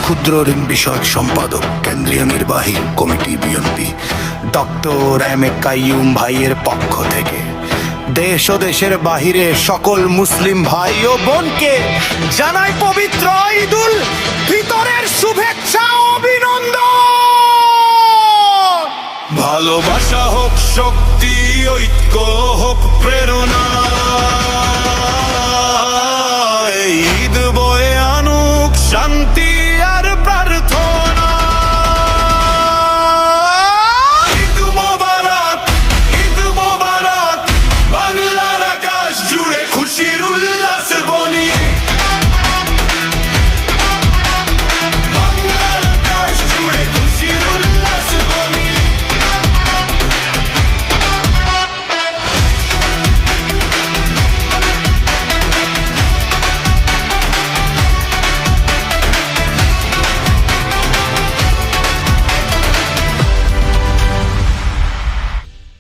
ক্ষুদ্র ঋণ বিষয়ক সম্পাদক, কেন্দ্রীয় নির্বাহী committee, BNP, doctor M A Qayyum ভাইয়ের পক্ষ থেকে দেশ ও দেশের বাহিরে সকল মুসলিম ভাই ও বোনকে জানাই পবিত্র ঈদুল ফিতরের শুভেচ্ছা ও অভিনন্দন। ভালোবাসা হোক শক্তি, ঐক্য